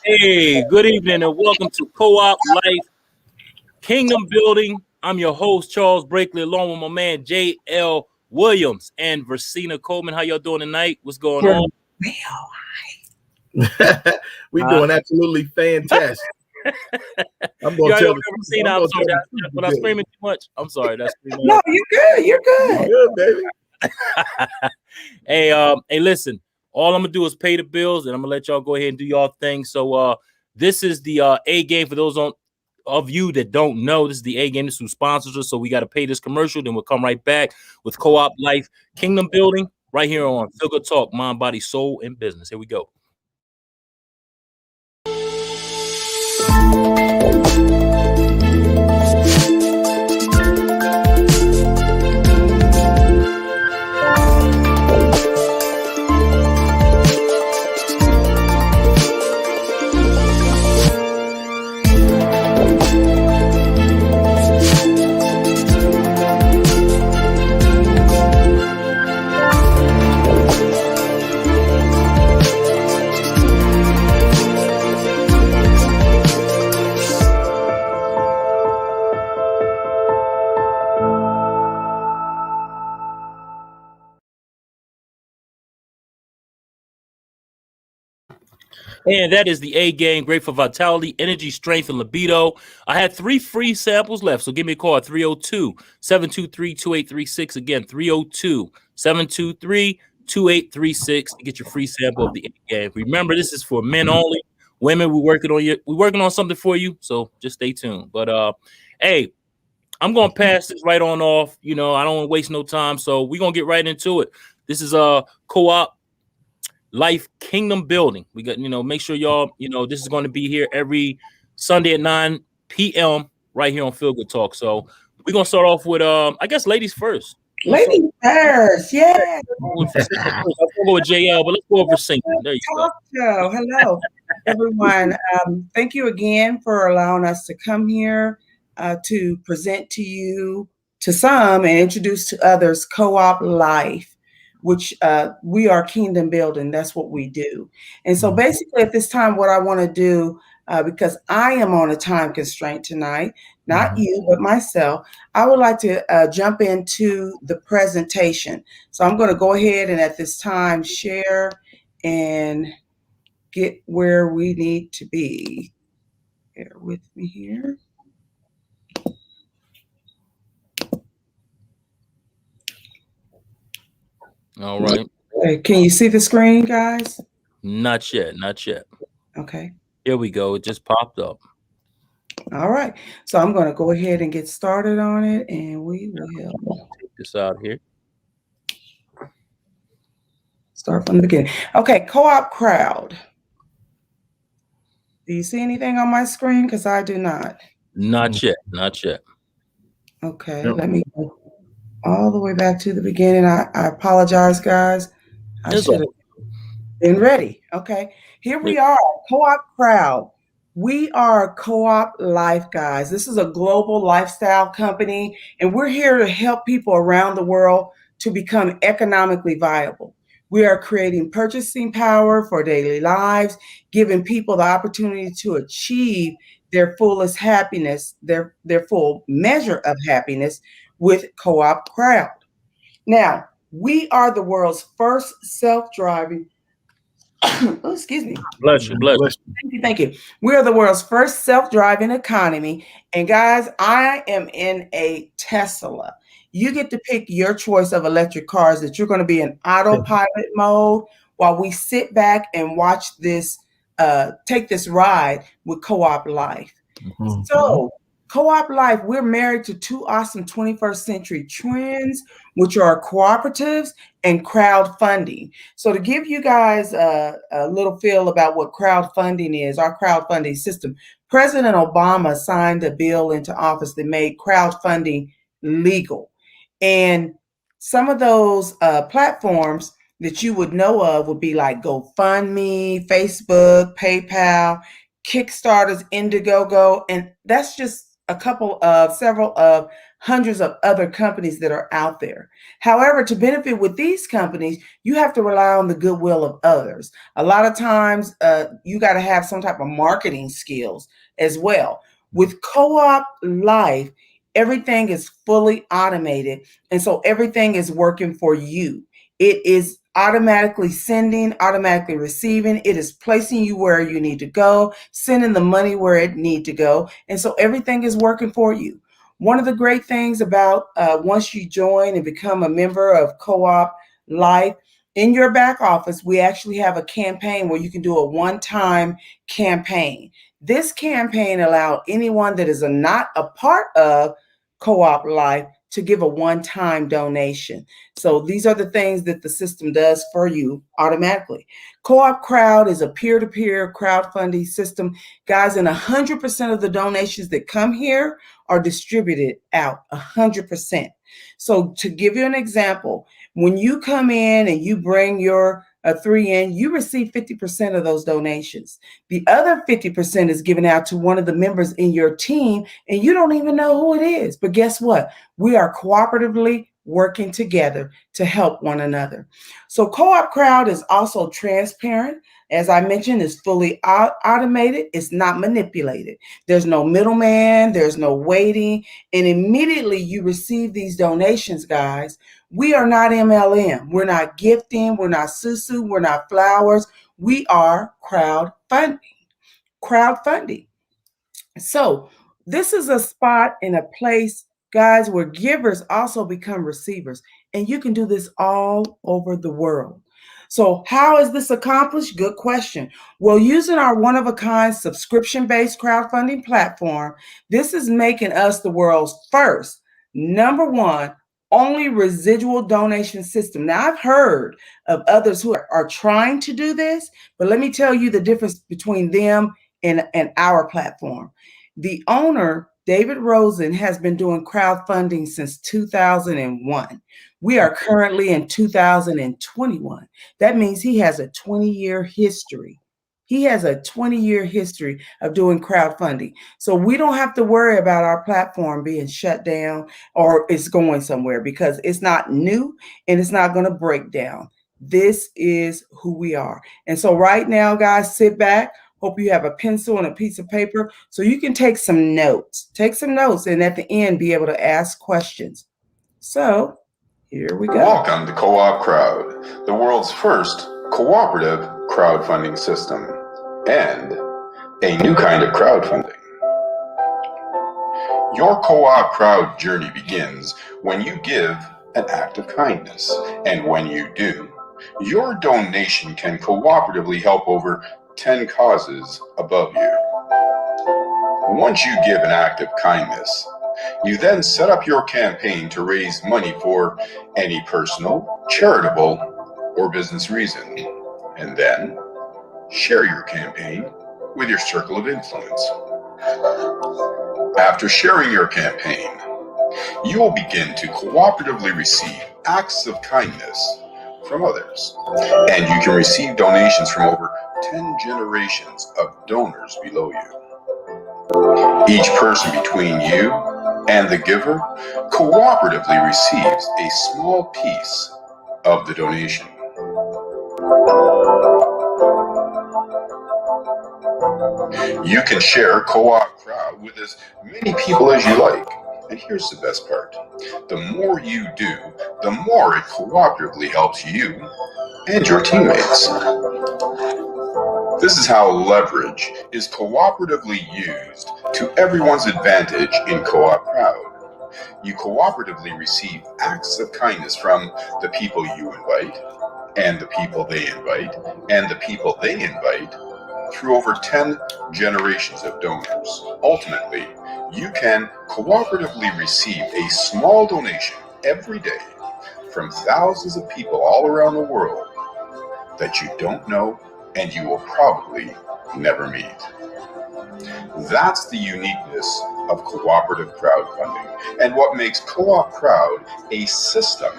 Hey, good evening and welcome to Co-op Life Kingdom Building. I'm your host, Charles Brakely, along with my man, J.L. Williams and Versena Coleman. How y'all doing tonight? What's going on? We're doing absolutely fantastic. I'm going to tell you. I'm sorry, but I'm screaming too much. I'm sorry. That's no, you're good. You're good. You're good, baby. Hey, listen. All I'm gonna do is pay the bills, and I'm gonna let y'all go ahead and do y'all thing. So, this is the A game for those of you that don't know. This is the A game. This is who sponsors us. So we got to pay this commercial. Then we'll come right back with Co-op Life Kingdom Building right here on Feel Good Talk, Mind, Body, Soul, and Business. Here we go. And that is the A game. Great for vitality, energy, strength, and libido. I had 3 free samples left. So give me a call at 302-723-2836. Again, 302-723-2836 to get your free sample of the A game. Remember, this is for men only. Women, we're working on something for you. So just stay tuned. But hey, I'm gonna pass this right on off. I don't want to waste no time. So we're gonna get right into it. This is a Co-op Life Kingdom Building. We got, make sure y'all, this is going to be here every Sunday at 9 p.m. right here on Feel Good Talk. So we're going to start off with, I guess, ladies first. Ladies first, yeah. I'll go with JL, but let's go over singing. There you go. Hello, everyone. Thank you again for allowing us to come here to present to you, to some, and introduce to others, Co-op Life, which we are kingdom building. That's what we do. And so basically at this time, what I want to do, because I am on a time constraint tonight, not you, but myself, I would like to jump into the presentation. So I'm going to go ahead and at this time share and get where we need to be. Bear with me here. All right. Can you see the screen, guys? Not yet. Okay. Here we go. It just popped up. All right. So I'm going to go ahead and get started on it, and we will take this out here. Start from the beginning. Okay, Co-op crowd. Do you see anything on my screen? Because I do not. Not yet. Okay, Let me go all the way back to the beginning. I apologize, guys. I should have been ready. Okay, here we are, Co-op crowd. We are Co-op Life, guys. This is a global lifestyle company, and we're here to help people around the world to become economically viable. We are creating purchasing power for daily lives, giving people the opportunity to achieve their fullest happiness, their full measure of happiness with Co-op Crowd. Now, we are the world's first self-driving, oh, excuse me. Bless you, bless you. Thank you, thank you. We are the world's first self-driving economy. And guys, I am in a Tesla. You get to pick your choice of electric cars that you're going to be in autopilot mode while we sit back and watch this, take this ride with Co-op Life. Mhm. So, Co-op Life, we're married to two awesome 21st century trends, which are cooperatives and crowdfunding. So, to give you guys a little feel about what crowdfunding is, our crowdfunding system, President Obama signed a bill into office that made crowdfunding legal. And some of those platforms that you would know of would be like GoFundMe, Facebook, PayPal, Kickstarters, Indiegogo, and that's just a couple of several of hundreds of other companies that are out there. However, to benefit with these companies, you have to rely on the goodwill of others. A lot of times, you got to have some type of marketing skills as well. With Co-op Life, everything is fully automated, and so everything is working for you. It is automatically sending, automatically receiving. It is placing you where you need to go, sending the money where it need to go. And so everything is working for you. One of the great things about once you join and become a member of Co-op Life, in your back office, we actually have a campaign where you can do a one-time campaign. This campaign allowed anyone that is not a part of Co-op Life to give a one-time donation. So these are the things that the system does for you automatically. Co-op Crowd is a peer-to-peer crowdfunding system. Guys, and 100% of the donations that come here are distributed out, 100%. So to give you an example, when you come in and you bring your 3 in, you receive 50% of those donations. The other 50% is given out to one of the members in your team, and you don't even know who it is. But guess what? We are cooperatively working together to help one another. So Co-op Crowd is also transparent. As I mentioned, it's fully automated. It's not manipulated. There's no middleman. There's no waiting. And immediately you receive these donations, guys. We are not MLM. We're not gifting. We're not susu. We're not flowers. We are crowdfunding. Crowdfunding. So this is a spot and a place, guys, where givers also become receivers. And you can do this all over the world. So how is this accomplished? Good question. Well, using our one-of-a-kind subscription-based crowdfunding platform, this is making us the world's first, number one, only residual donation system. Now, I've heard of others who are trying to do this, but let me tell you the difference between them and our platform. The owner, David Rosen, has been doing crowdfunding since 2001. We are currently in 2021. That means he has a 20-year history. He has a 20-year history of doing crowdfunding. So we don't have to worry about our platform being shut down or it's going somewhere because it's not new and it's not going to break down. This is who we are. And so right now, guys, sit back. Hope you have a pencil and a piece of paper so you can take some notes. Take some notes and at the end be able to ask questions. So here we go. Welcome to Co-op Crowd, the world's first cooperative crowdfunding system and a new kind of crowdfunding. Your co-op crowd journey begins when you give an act of kindness, and when you do, your donation can cooperatively help over 10 causes above you. Once you give an act of kindness, you then set up your campaign to raise money for any personal, charitable, or business reason, and then share your campaign with your circle of influence. After sharing your campaign, you will begin to cooperatively receive acts of kindness from others, and you can receive donations from over 10 generations of donors below you. Each person between you and the giver cooperatively receives a small piece of the donation. You can share Co-op Crowd with as many people as you like. And here's the best part. The more you do, the more it cooperatively helps you and your teammates. This is how leverage is cooperatively used to everyone's advantage in Co-op Crowd. You cooperatively receive acts of kindness from the people you invite, and the people they invite, and the people they invite, through over 10 generations of donors. Ultimately, you can cooperatively receive a small donation every day from thousands of people all around the world that you don't know and you will probably never meet. That's the uniqueness of cooperative crowdfunding and what makes Co-op Crowd a system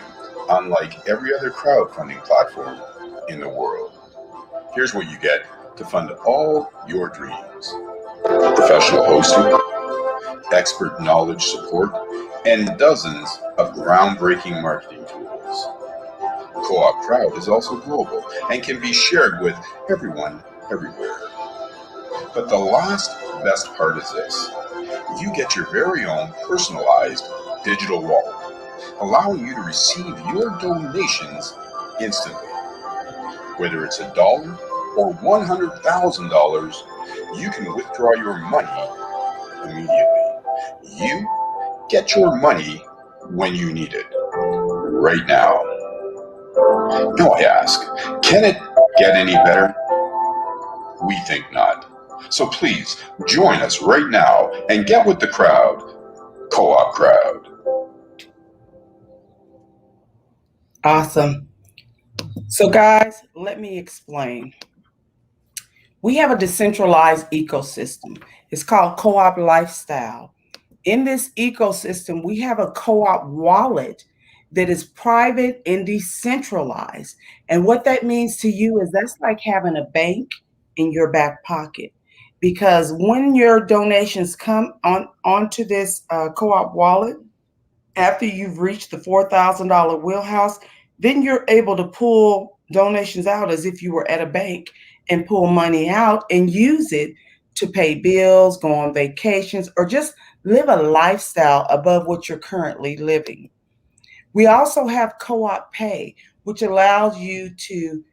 unlike every other crowdfunding platform in the world. Here's what you get to fund all your dreams: professional hosting, expert knowledge support, and dozens of groundbreaking marketing tools. Co-op Crowd is also global and can be shared with everyone, everywhere. But the last best part is this: you get your very own personalized digital wallet, allowing you to receive your donations instantly. Whether it's $1 or $100,000, you can withdraw your money immediately. You get your money when you need it, right now. Now I ask, can it get any better? We think not. So please join us right now and get with the crowd. Co-op Crowd. Awesome. So guys, let me explain. We have a decentralized ecosystem. It's called Co-op Lifestyle. In this ecosystem, we have a co-op wallet that is private and decentralized. And what that means to you is that's like having a bank in your back pocket. Because when your donations come onto this co-op wallet, after you've reached the $4,000 wheelhouse, then you're able to pull donations out as if you were at a bank and pull money out and use it to pay bills, go on vacations, or just live a lifestyle above what you're currently living. We also have Co-op Pay, which allows you to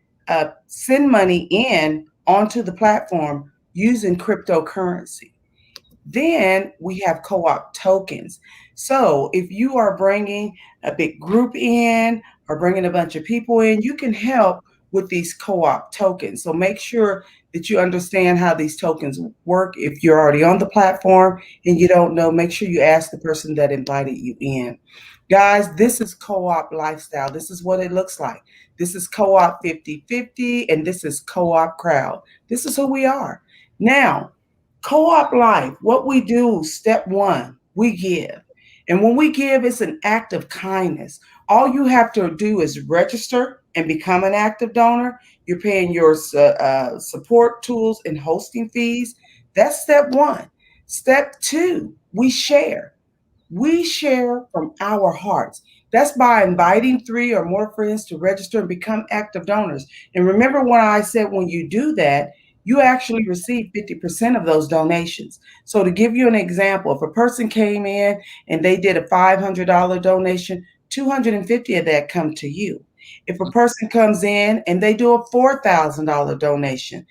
send money in onto the platform using cryptocurrency. Then we have co-op tokens. So if you are bringing a big group in or bringing a bunch of people in, you can help with these co-op tokens. So make sure that you understand how these tokens work. If you're already on the platform and you don't know, make sure you ask the person that invited you in. Guys, this is co-op lifestyle. This is what it looks like. This is co-op 50/50, and this is co-op crowd. This is who we are. Now, Co-op life, what we do, step one, we give. And when we give, it's an act of kindness. All you have to do is register and become an active donor. You're paying your support tools and hosting fees. That's step one. Step two, we share. We share from our hearts. That's by inviting 3 or more friends to register and become active donors. And remember when I said when you do that, you actually receive 50% of those donations. So to give you an example, if a person came in and they did a $500 donation, 250 of that come to you. If a person comes in and they do a $4,000 donation,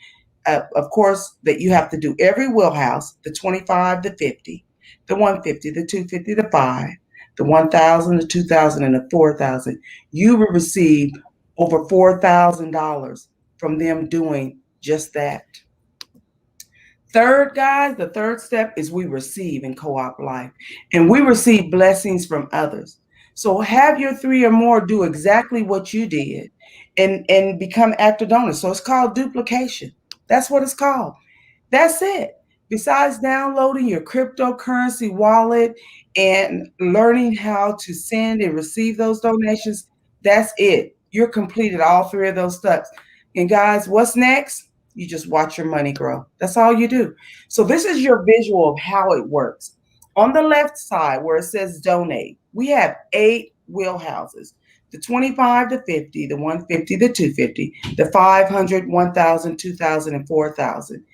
of course, that you have to do every wheelhouse, the 25, the 50, the 150, the 250, the 5, the 1,000, the 2,000, and the 4,000. You will receive over $4,000 from them doing just that. Third, guys, the third step is we receive in co-op life, and we receive blessings from others. So have your 3 or more do exactly what you did and become active donors. So it's called duplication. That's what it's called. That's it. Besides downloading your cryptocurrency wallet and learning how to send and receive those donations, that's it. You're completed all 3 of those steps. And guys, what's next? You just watch your money grow. That's all you do. So this is your visual of how it works. On the left side where it says donate, we have 8 wheelhouses. The 25 to 50, the 150, the 250, the 500, 1,000, 2,000, and 4,000.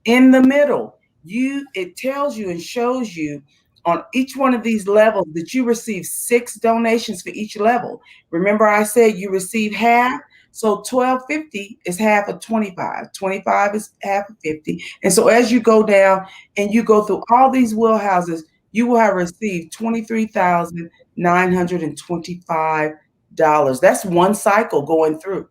In the middle, it tells you and shows you on each one of these levels that you receive 6 donations for each level. Remember I said you receive half? So 1250 is half of 25. 25 is half of 50. And so as you go down and you go through all these wheelhouses, you will have received $23,925. That's one cycle going through.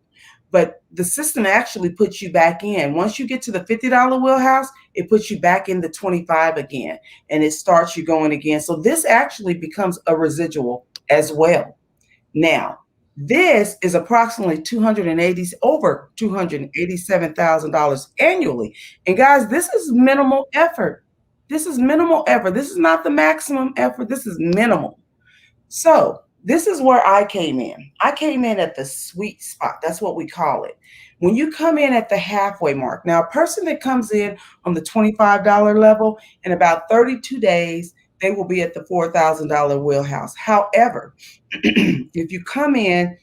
But the system actually puts you back in. Once you get to the $50 wheelhouse, it puts you back in the 25 again, and it starts you going again. So this actually becomes a residual as well. Now, this is approximately over $287,000 annually. And guys, this is minimal effort. This is minimal effort. This is not the maximum effort. This is minimal. So this is where I came in. I came in at the sweet spot. That's what we call it. When you come in at the halfway mark. Now, a person that comes in on the $25 level, in about 32 days, they will be at the $4,000 wheelhouse. However, if you come in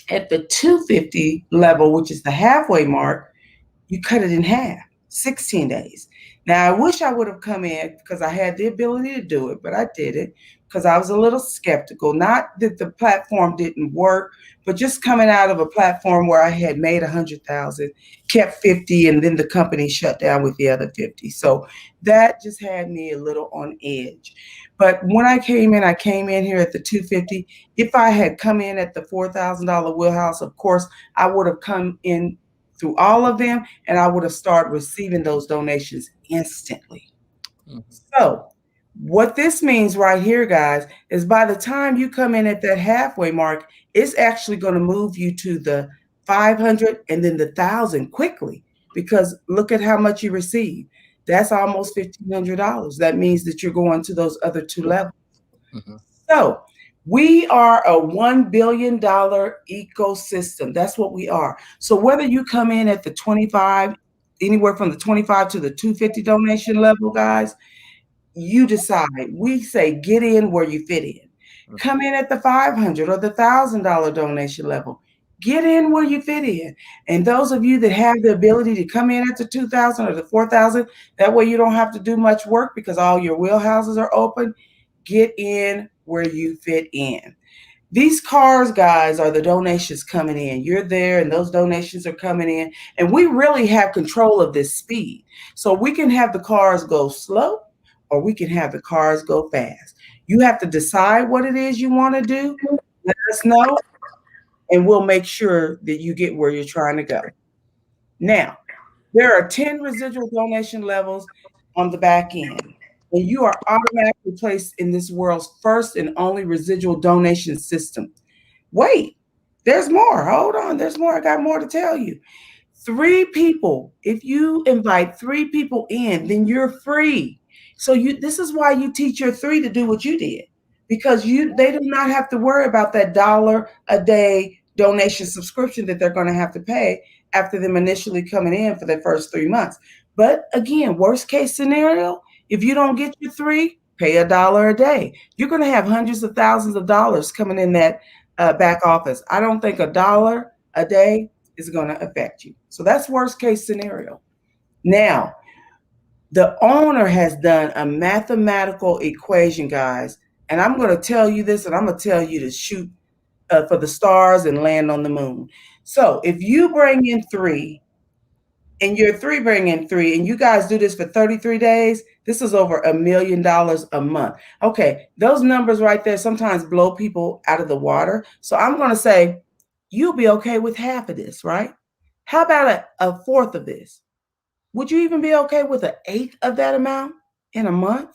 at the 250 level, which is the halfway mark, you cut it in half, 16 days. Now, I wish I would have come in because I had the ability to do it, but I didn't because I was a little skeptical. Not that the platform didn't work, but just coming out of a platform where I had made 100,000, kept 50, and then the company shut down with the other 50. So that just had me a little on edge. But when I came in here at the 250. If I had come in at the $4,000 wheelhouse, of course, I would have come in through all of them, and I would have started receiving those donations instantly. So what this means right here, guys, is by the time you come in at that halfway mark, it's actually going to move you to the 500 and then the 1,000 quickly, because look at how much you receive. That's almost $1,500. That means that you're going to those other 2 levels. So we are a $1 billion ecosystem. That's what we are. So whether you come in at the 25, anywhere from the 25 to the 250 donation level, guys, you decide. We say get in where you fit in. Come in at the 500 or the $1,000 donation level. Get in where you fit in. And those of you that have the ability to come in at the 2,000 or the 4,000, that way you don't have to do much work because all your wheelhouses are open. Get in where you fit in. These cars, guys, are the donations coming in. You're there and those donations are coming in. And we really have control of this speed. So we can have the cars go slow or we can have the cars go fast. You have to decide what it is you want to do. Let us know, and we'll make sure that you get where you're trying to go. Now, there are 10 residual donation levels on the back end. And you are automatically placed in this world's first and only residual donation system. Wait, there's more. Hold on, there's more. I got more to tell you. 3 people, if you invite 3 people in, then you're free. So this is why you teach your 3 to do what you did, because they do not have to worry about that $1 a day donation subscription that they're going to have to pay after them initially coming in for their first 3 months. But again, worst case scenario, if you don't get your 3, pay $1 a day. You're going to have hundreds of thousands of dollars coming in that back office. I don't think $1 a day is going to affect you. So that's worst case scenario. Now, the owner has done a mathematical equation, guys, and I'm going to tell you this, and I'm going to tell you to shoot for the stars and land on the moon. So if you bring in 3, and your 3 bring in 3, and you guys do this for 33 days, this is over $1 million a month. Okay, those numbers right there sometimes blow people out of the water. So I'm going to say, you'll be okay with half of this, right? How about a fourth of this? Would you even be okay with an eighth of that amount in a month?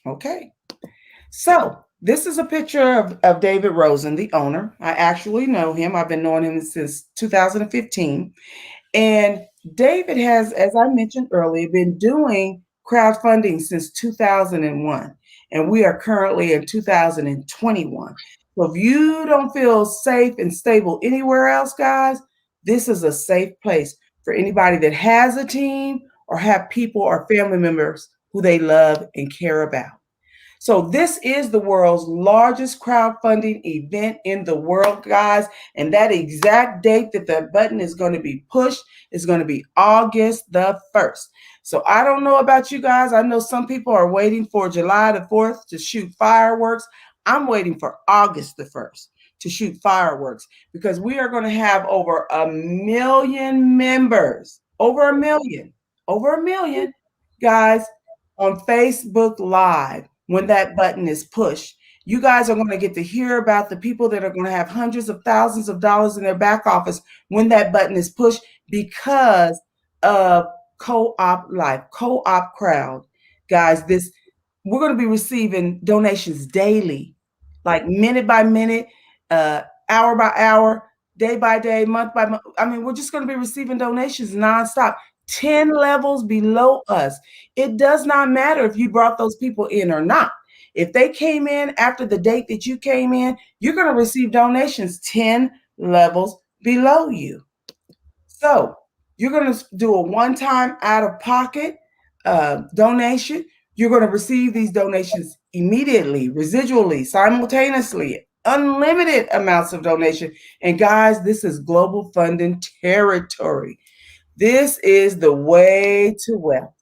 Okay. So this is a picture of David Rosen, the owner. I actually know him. I've been knowing him since 2015. And David has, as I mentioned earlier, been doing crowdfunding since 2001. And we are currently in 2021. So if you don't feel safe and stable anywhere else, guys, this is a safe place for anybody that has a team or have people or family members who they love and care about. So this is the world's largest crowdfunding event in the world, guys. And that exact date that the button is going to be pushed is going to be August the 1st. So I don't know about you guys. I know some people are waiting for July the 4th to shoot fireworks. I'm waiting for August the 1st to shoot fireworks because we are going to have over 1 million members, over a million, guys, on Facebook Live. When that button is pushed, you guys are going to get to hear about the people that are going to have hundreds of thousands of dollars in their back office when that button is pushed because of Co-op Life, Co-op Crowd. Guys, we're going to be receiving donations daily, like minute by minute, hour by hour, day by day, month by month. I mean, we're just going to be receiving donations nonstop. 10 levels below us. It does not matter if you brought those people in or not. If they came in after the date that you came in, you're going to receive donations 10 levels below you. So you're going to do a one-time out-of-pocket donation. You're going to receive these donations immediately, residually, simultaneously, unlimited amounts of donation. And guys, this is global funding territory. This is the way to wealth.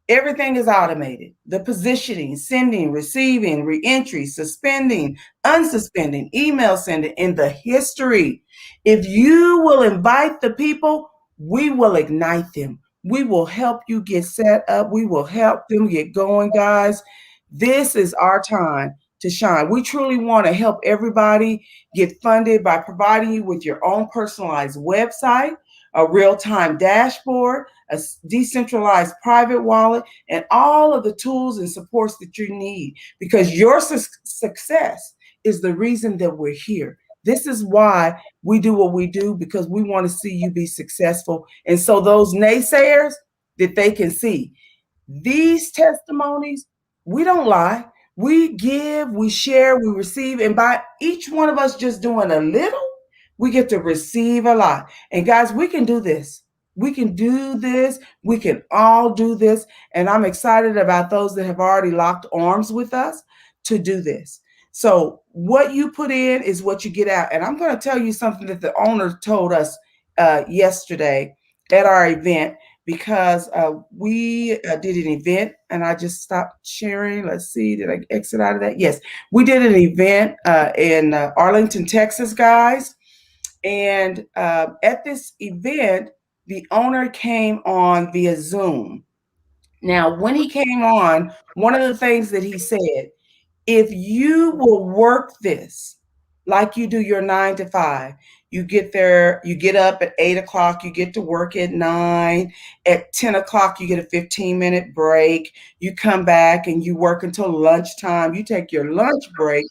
Everything is automated. The positioning, sending, receiving, reentry, suspending, unsuspending, email sending, and the history. If you will invite the people, we will ignite them. We will help you get set up. We will help them get going, guys. This is our time to shine. We truly want to help everybody get funded by providing you with your own personalized website, a real-time dashboard, a decentralized private wallet, and all of the tools and supports that you need, because your success is the reason that we're here. This is why we do what we do, because we want to see you be successful. And so those naysayers, that they can see these testimonies, we don't lie. We give, we share, we receive, and by each one of us just doing a little, we get to receive a lot. And guys, we can do this. We can do this. We can all do this. And I'm excited about those that have already locked arms with us to do this. So what you put in is what you get out. And I'm going to tell you something that the owner told us yesterday at our event, because we did an event, and I just stopped sharing. Let's see, did I exit out of that? Yes, we did an event in Arlington, Texas, guys. And at this event, the owner came on via Zoom. Now, when he came on, one of the things that he said, if you will work this like you do your 9 to 5, you get there, you get up at 8 o'clock, you get to work at 9, at 10 o'clock, you get a 15-minute break, you come back and you work until lunchtime, you take your lunch break,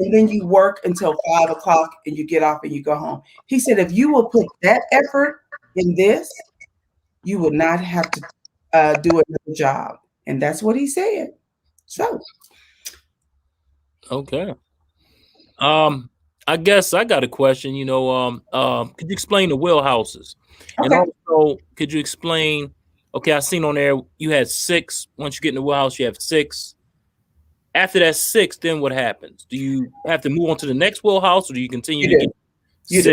and then you work until 5 o'clock and you get off and you go home. He said, if you will put that effort in this, you will not have to do another job. And that's what he said. So. Okay. I guess I got a question. Could you explain the wheelhouses? Okay. And also, could you explain? Okay, I seen on there you had 6. Once you get in the wheelhouse, you have 6. After that 6, then what happens? Do you have to move on to the next wheelhouse, or do you continue to get 6?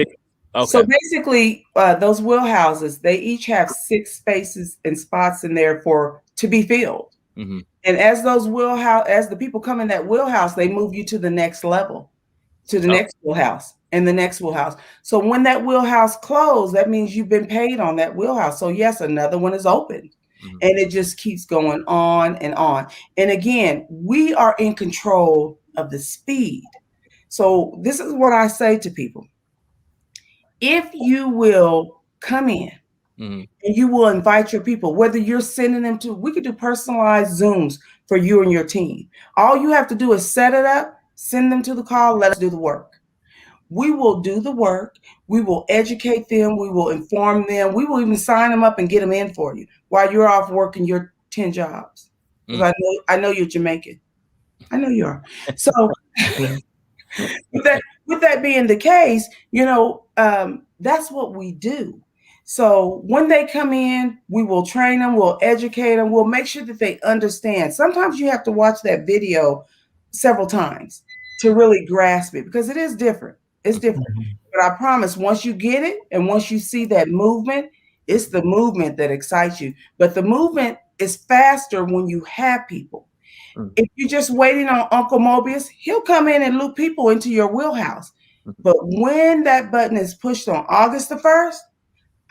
Okay. So basically, those wheelhouses, they each have 6 spaces and spots in there to be filled. Mm-hmm. And as the people come in that wheelhouse, they move you to the next level, to the next wheelhouse, and the next wheelhouse. So when that wheelhouse closed, that means you've been paid on that wheelhouse. So yes, another one is open. Mm-hmm. And it just keeps going on and on. And again, we are in control of the speed. So this is what I say to people. If you will come in, mm-hmm. and you will invite your people, whether you're sending them we could do personalized Zooms for you and your team. All you have to do is set it up, send them to the call, let us do the work. We will do the work. We will educate them. We will inform them. We will even sign them up and get them in for you while you're off working your 10 jobs. Because I know you're Jamaican. I know you are. So with that being the case, that's what we do. So when they come in, we will train them, we'll educate them, we'll make sure that they understand. Sometimes you have to watch that video several times to really grasp it because it is different. It's different. But I promise, once you get it and once you see that movement, it's the movement that excites you. But the movement is faster when you have people. If you're just waiting on Uncle Mobius, he'll come in and loop people into your wheelhouse. But when that button is pushed on August the 1st,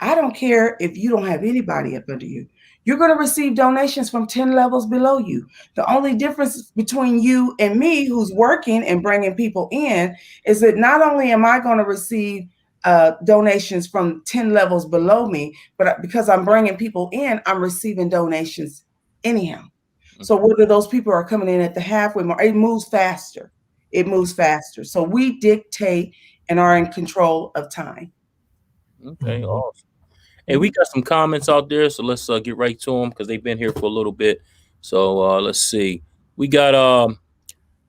I don't care if you don't have anybody up under you. You're going to receive donations from 10 levels below you. The only difference between you and me, who's working and bringing people in, is that not only am I going to receive donations from 10 levels below me, but because I'm bringing people in, I'm receiving donations anyhow. So whether those people are coming in at the halfway mark, it moves faster. It moves faster. So we dictate and are in control of time. Okay, awesome. Hey, we got some comments out there, so let's get right to them because they've been here for a little bit. So let's see. We got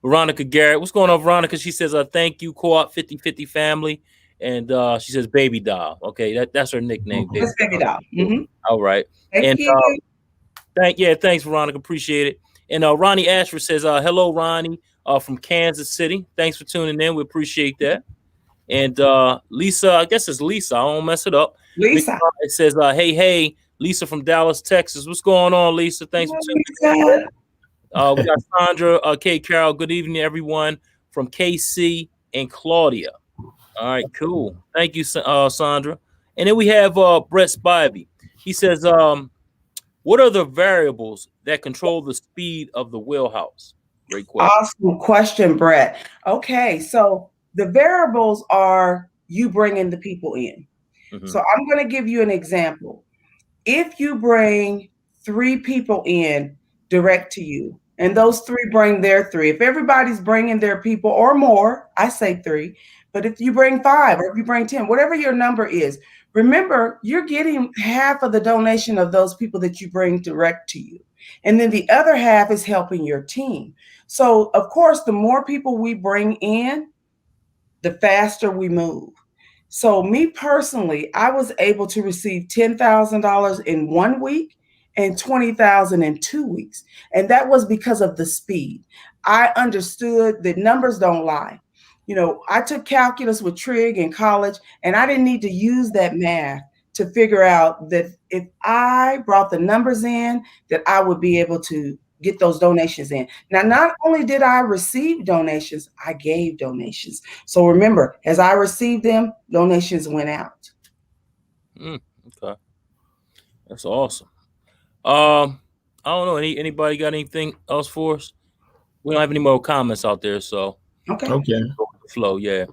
Veronica Garrett. What's going on, Veronica? She says, thank you, Co-op 50/50 family. And she says, Baby Doll. Okay, that's her nickname. That's Baby Doll. All right. Thank you. Thanks, Veronica. Appreciate it. And Ronnie Ashford says, hello, Ronnie, from Kansas City. Thanks for tuning in. We appreciate that. And Lisa, I guess it's Lisa. I don't mess it up. Lisa. It says, hey, Lisa from Dallas, Texas. What's going on, Lisa? Thanks for tuning in. We got Sandra, K. Carol. Good evening, everyone from KC and Claudia. All right, cool. Thank you, Sandra. And then we have Brett Spivey. He says, what are the variables that control the speed of the wheelhouse? Great question. Awesome question, Brett. Okay, so the variables are you bringing the people in. So I'm going to give you an example. If you bring 3 people in direct to you, and those 3 bring their 3, if everybody's bringing their people or more, I say 3, but if you bring 5 or if you bring 10, whatever your number is, remember, you're getting half of the donation of those people that you bring direct to you. And then the other half is helping your team. So, of course, the more people we bring in, the faster we move. So me personally, I was able to receive $10,000 in 1 week and $20,000 in 2 weeks. And that was because of the speed. I understood that numbers don't lie. You know, I took calculus with Trig in college, and I didn't need to use that math to figure out that if I brought the numbers in, that I would be able to get those donations in. Now, not only did I receive donations, I gave donations. So remember, as I received them, donations went out. Okay. That's awesome. I don't know. Anybody got anything else for us? We don't have any more comments out there, so Okay. Flow, yeah.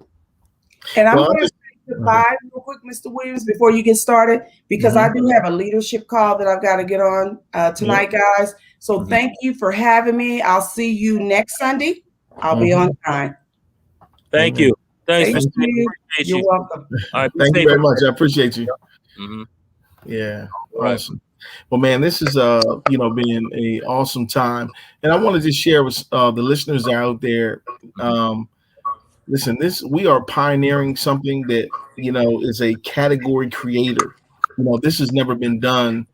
And I'm going to say goodbye real quick, Mr. Williams, before you get started, because I do have a leadership call that I've got to get on tonight, guys. So thank you for having me. I'll see you next Sunday. I'll be on time. Thank you. Thanks. Thank you. You're welcome. All right, thank you very much. I appreciate you. Yeah, right. Awesome. Well, man, this is been a awesome time, and I want to just share with the listeners out there. Listen, we are pioneering something that is a category creator. This has never been done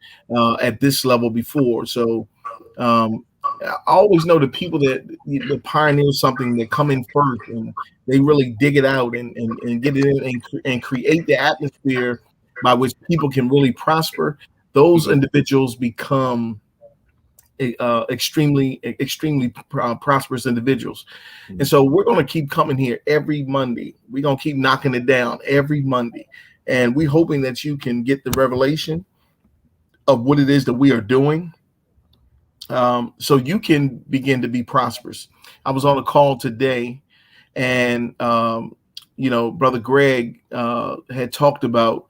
at this level before. So I always know the people that pioneer something, that come in first and they really dig it out and get it in and create the atmosphere by which people can really prosper. Those individuals become extremely prosperous individuals. And so we're going to keep coming here every Monday. We're going to keep knocking it down every Monday. And we're hoping that you can get the revelation of what it is that we are doing, so you can begin to be prosperous. I was on a call today, and Brother Greg had talked about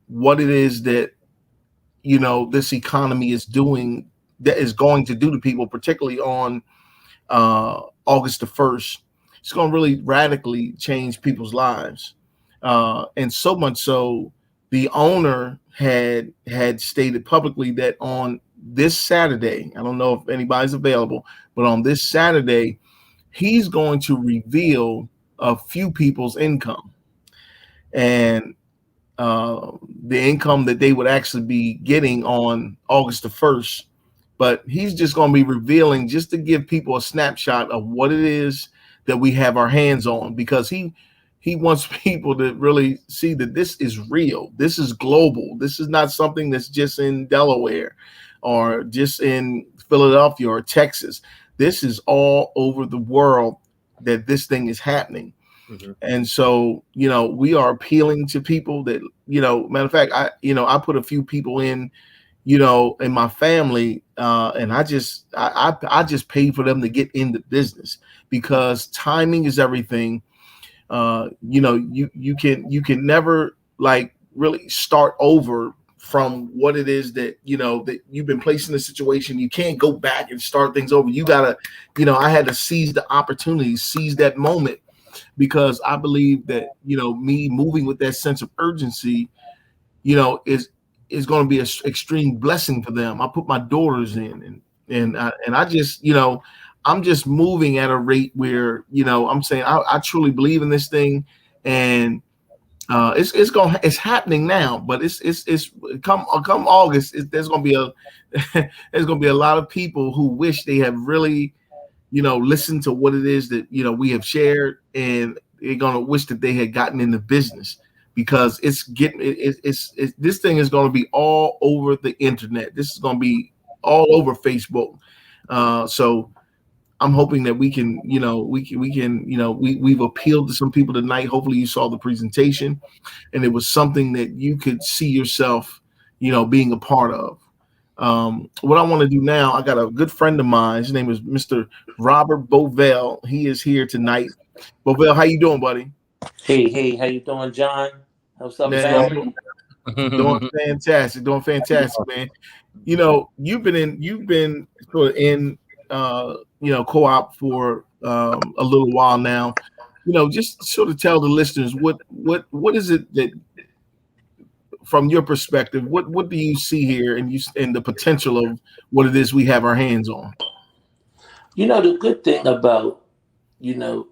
what it is that this economy is doing, that is going to do to people, particularly on August the 1st. It's going to really radically change people's lives, and so much so, the owner had stated publicly that on this Saturday, I don't know if anybody's available, but on this Saturday, he's going to reveal a few people's income. And the income that they would actually be getting on August the 1st. But he's just going to be revealing just to give people a snapshot of what it is that we have our hands on, because he wants people to really see that this is real. This is global. This is not something that's just in Delaware or just in Philadelphia or Texas. This is all over the world that this thing is happening. Mm-hmm. And so, we are appealing to people that, matter of fact, I put a few people in my family, and I just paid for them to get in the business, because timing is everything. You can never like really start over from what it is that that you've been placed in a situation. You can't go back and start things over. You gotta, I had to seize the opportunity, seize that moment, because I believe that me moving with that sense of urgency, is going to be an extreme blessing for them. I put my daughters in, and I just, I'm just moving at a rate where, I'm saying I truly believe in this thing, and it's happening now. But it's come August, there's going to be there's going to be a lot of people who wish they have really, listened to what it is that we have shared, and they're going to wish that they had gotten into business, because it's this thing is going to be all over the internet. This is going to be all over Facebook. So I'm hoping that we can, we've appealed to some people tonight. Hopefully you saw the presentation and it was something that you could see yourself, being a part of. What I want to do now, I got a good friend of mine. His name is Mr. Robert Bovell. He is here tonight. Bovell, how you doing, buddy? Hey, how you doing, John? What's up, Man, family? doing fantastic, man. You've been sort of in co-op for a little while now. Just sort of tell the listeners what is it that, from your perspective, what do you see here, and the potential of what it is we have our hands on? The good thing about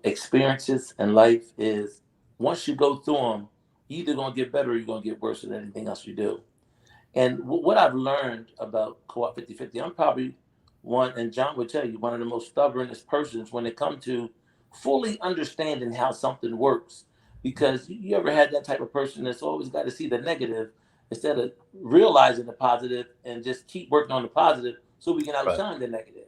experiences in life is once you go through them, you're either gonna get better or you're gonna get worse than anything else you do. And what I've learned about Co-op 50/50, I'm probably one, and John would tell you, one of the most stubbornest persons when it comes to fully understanding how something works. Because you ever had that type of person that's always got to see the negative instead of realizing the positive and just keep working on the positive so we can outshine the negative.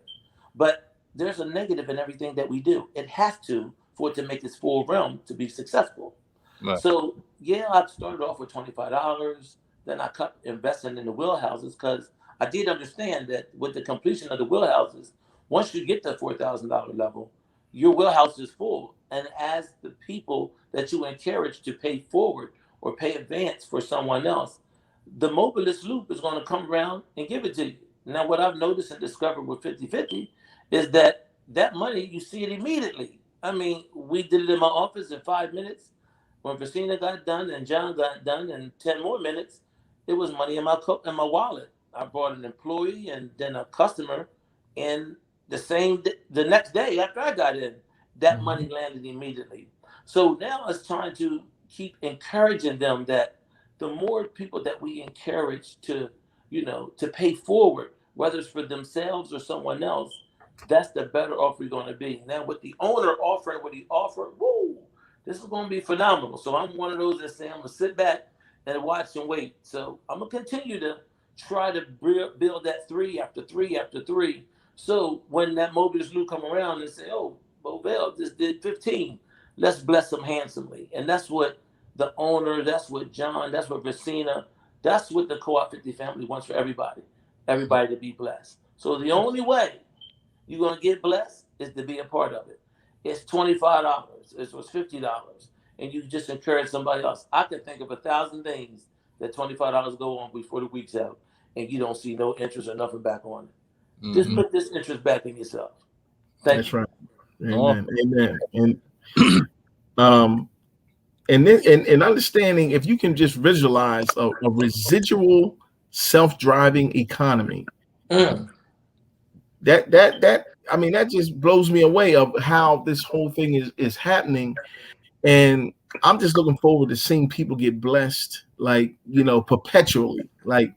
But there's a negative in everything that we do. It has to, for it to make this full realm to be successful. Right. So yeah, I started off with $25. Then I kept investing in the wheelhouses because I did understand that with the completion of the wheelhouses, once you get to the $4,000 level, your wheelhouse is full. And as the people that you encourage to pay forward or pay advance for someone else, the mobilist loop is going to come around and give it to you. Now, what I've noticed and discovered with 50/50 is that money, you see it immediately. I mean, we did it in my office in 5 minutes. When Versena got done and John got done in 10 more minutes, it was money in my wallet. I brought an employee and then a customer, and the next day after I got in, that money landed immediately. So now it's trying to keep encouraging them that the more people that we encourage to pay forward, whether it's for themselves or someone else, that's the better off we're going to be. Now with the owner offering what he offered, woo, this is going to be phenomenal. So I'm one of those that say I'm going to sit back and watch and wait. So I'm going to continue to try to build that 3 after 3 after 3. So when that mobilist loop come around and say, oh, Bovell just did 15, let's bless them handsomely. And that's what the owner, that's what John, that's what Versena, that's what the Co-op 50 family wants for everybody to be blessed. So the only way you're going to get blessed is to be a part of it. It's $25. It was $50. And you just encourage somebody else. I can think of 1,000 things that $25 go on before the week's out, and you don't see no interest or nothing back on it. Mm-hmm. Just put this interest back in yourself. That's right. Amen. Amen. And understanding, if you can just visualize a residual self-driving economy, that just blows me away of how this whole thing is happening. And I'm just looking forward to seeing people get blessed like, perpetually. Like,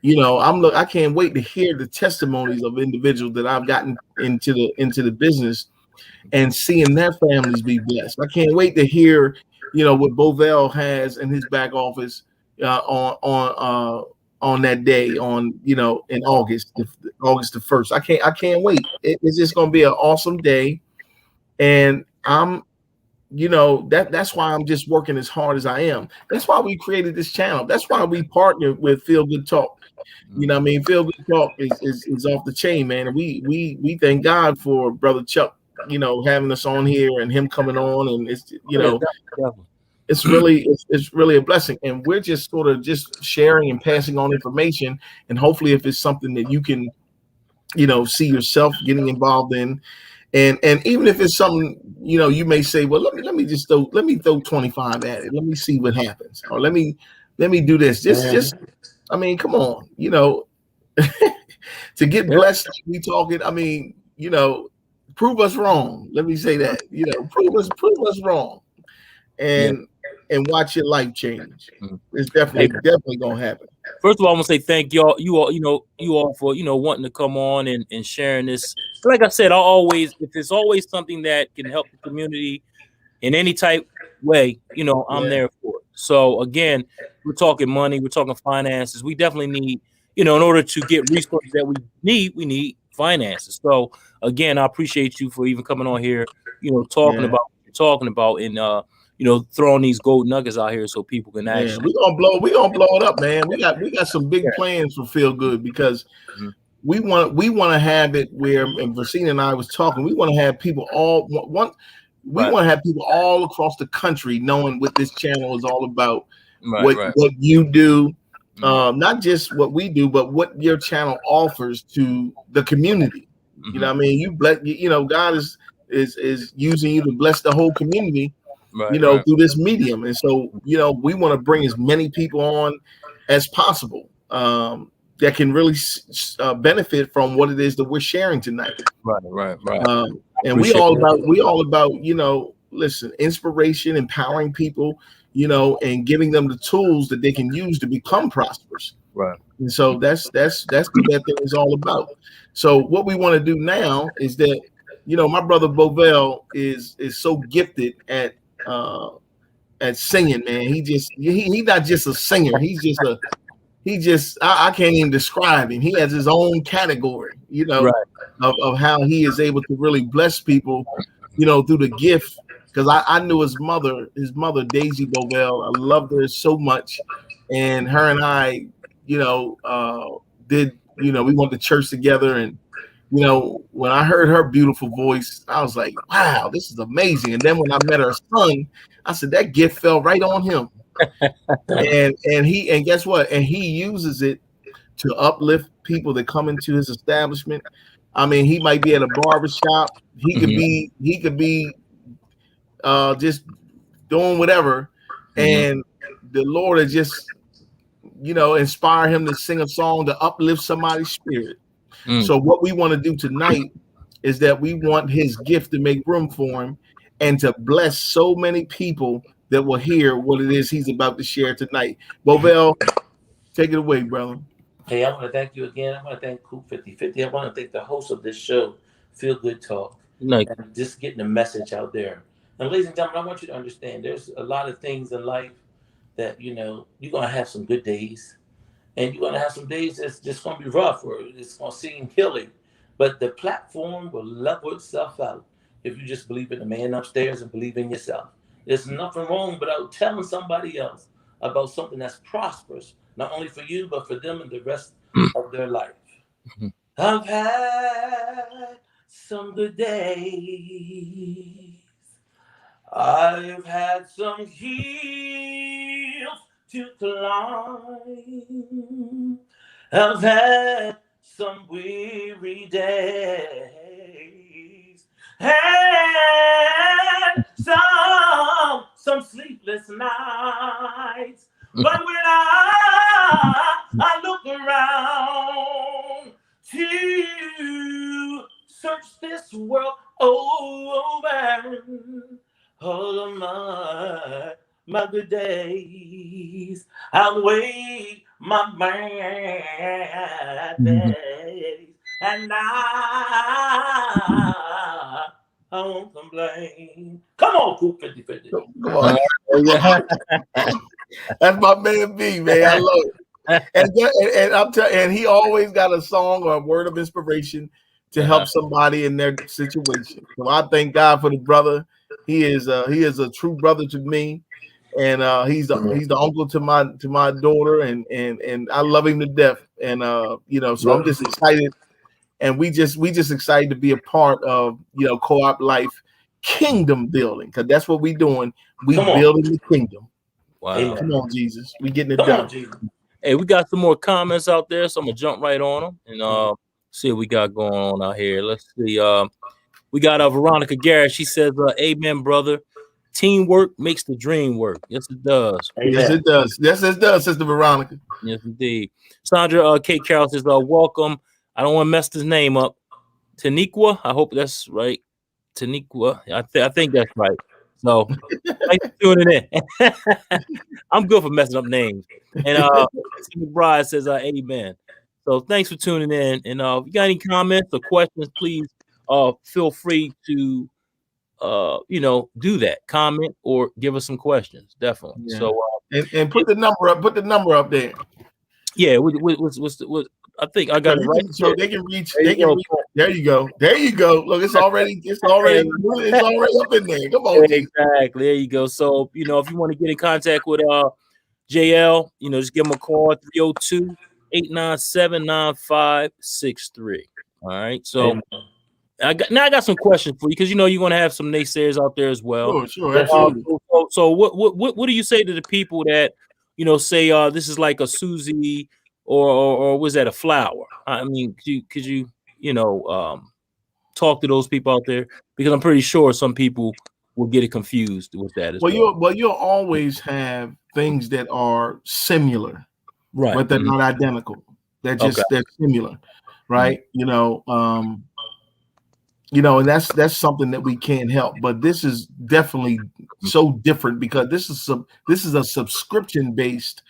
I can't wait to hear the testimonies of individuals that I've gotten into the business and seeing their families be blessed. I can't wait to hear, what Bovell has in his back office on that day in August, August the 1st. I can't wait. It's just gonna be an awesome day, and that's why I'm just working as hard as I am. That's why we created this channel. That's why we partnered with Feel Good Talk. Feel Good Talk is off the chain, man. And we thank God for Brother Chuck, having us on here and him coming on, and it's it's really a blessing. And we're just sort of just sharing and passing on information, and hopefully if it's something that you can see yourself getting involved in. And even if it's something, you may say, well, let me throw 25 at it. Let me see what happens. Or let me do this. Just I mean, come on, to get blessed, we talking. I mean, prove us wrong. Let me say that. Prove us wrong, and watch your life change. It's definitely gonna happen. First of all, I'm gonna say thank y'all. You all for wanting to come on and sharing this. Like I said, if it's always something that can help the community in any type way, I'm there for it. So again, we're talking money, we're talking finances. We definitely need, in order to get resources that we need finances. So again, I appreciate you for even coming on here, talking about what you're talking about, and throwing these gold nuggets out here so people can actually. We're gonna blow it up, man. We got some big plans for Feel Good, because we want to have it where, and Versena and I was talking, we want to have people want to have people all across the country knowing what this channel is all about, what you do, not just what we do, but what your channel offers to the community. You know what I mean? God is using you to bless the whole community, through this medium. And so, we want to bring as many people on as possible that can really benefit from what it is that we're sharing tonight. Right. And we all about, listen, inspiration, empowering people, and giving them the tools that they can use to become prosperous. Right. And so that's what that thing is all about. So what we want to do now is that, my brother Bovell is so gifted at singing, man. He's not just a singer. I can't even describe him. He has his own category, of how he is able to really bless people, through the gift. Because I knew his mother, Daisy Bovell. I loved her so much, and her and I, we went to church together, and when I heard her beautiful voice, I was like, wow, this is amazing. And then when I met her son, I said that gift fell right on him. and guess what? And he uses it to uplift people that come into his establishment. I mean, he might be at a barbershop. He could be just doing whatever. And the Lord has just, inspire him to sing a song to uplift somebody's spirit. So what we want to do tonight is that we want his gift to make room for him and to bless so many people that will hear what it is he's about to share tonight. Bovell, take it away, brother. Hey, I want to thank you again. I want to thank Coop 5050. I want to thank the host of this show, Feel Good Talk, and just getting the message out there. And ladies and gentlemen, I want you to understand there's a lot of things in life that, you're going to have some good days. And you're going to have some days that's just going to be rough, or it's going to seem hilly. But the platform will level itself out if you just believe in the man upstairs and believe in yourself. There's nothing wrong about telling somebody else about something that's prosperous, not only for you, but for them and the rest of their life. I've had some good days. I've had some hills to climb. I've had some weary days and some sleepless nights. But when I look around to search this world over, all of my good days, outweigh my bad days, and I won't complain. Come on, Coop 50/50. Come on. That's my man B, man. I love it. And I'm telling, and he always got a song or a word of inspiration to help somebody in their situation. So I thank God for the brother. He is a true brother to me, and he's the uncle to my daughter, and I love him to death. And so I'm just excited, and we just excited to be a part of Co-op Life Kingdom Building, because that's what we doing. We building the kingdom. Wow. Come on, Jesus. We getting it Come done. on, Jesus. Hey, we got some more comments out there, so I'm gonna jump right on them and see what we got going on out here. Let's see. We got Veronica Garrett. She says, "Amen, brother. Teamwork makes the dream work. Yes, it does. Amen. Yes, it does. Yes, it does, Sister Veronica. Yes, indeed." Sandra Kate Carroll says, "Welcome. I don't want to mess this name up. Taniqua. I hope that's right. Taniqua. I think that's right. So thanks for tuning in. I'm good for messing up names." And McBride says, "Amen." So thanks for tuning in. And if you got any comments or questions, please feel free to do that. Comment or give us some questions. Definitely. Yeah. So and put the number up. Put the number up there. yeah, what's I think I got it right. So they can reach. There you go. There you go. There you go. Look, it's already up in there. Come on, exactly. There you go. So if you want to get in contact with JL, just give him a call 302-897-9563. All right. So I got some questions for you, because you're gonna have some naysayers out there as well. Sure, absolutely. So what do you say to the people that say this is like a Susie or was that a flower? I mean, could you talk to those people out there, because I'm pretty sure some people will get it confused with that as well. You'll always have things that are similar, Right, but they're not identical. They're similar, right? And that's something that we can't help. But this is definitely so different, because this is a subscription based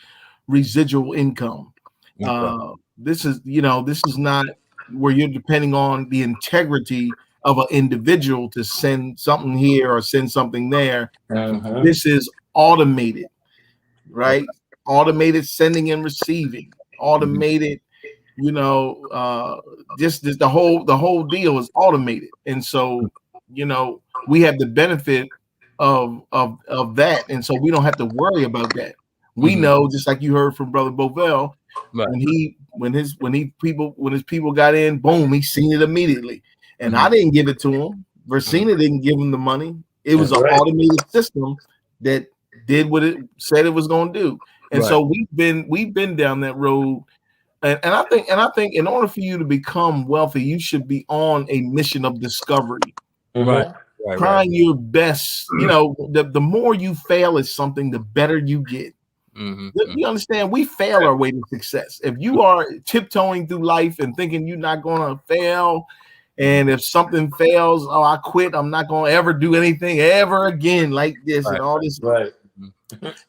residual income. This is not where you're depending on the integrity of an individual to send something here or send something there. This is automated, right? Automated sending and receiving, automated. Just the whole deal is automated, and so we have the benefit of that, and so we don't have to worry about that. We know, just like you heard from Brother Bovell, when his people got in, boom, he seen it immediately. And I didn't give it to him. Versena didn't give him the money. It was an automated system that did what it said it was going to do. And so we've been down that road. And I think in order for you to become wealthy, you should be on a mission of discovery. Trying your best. The more you fail at something, the better you get. You understand? We fail our way to success. If you are tiptoeing through life and thinking you're not going to fail, and if something fails, oh, I quit, I'm not going to ever do anything ever again like this and all this.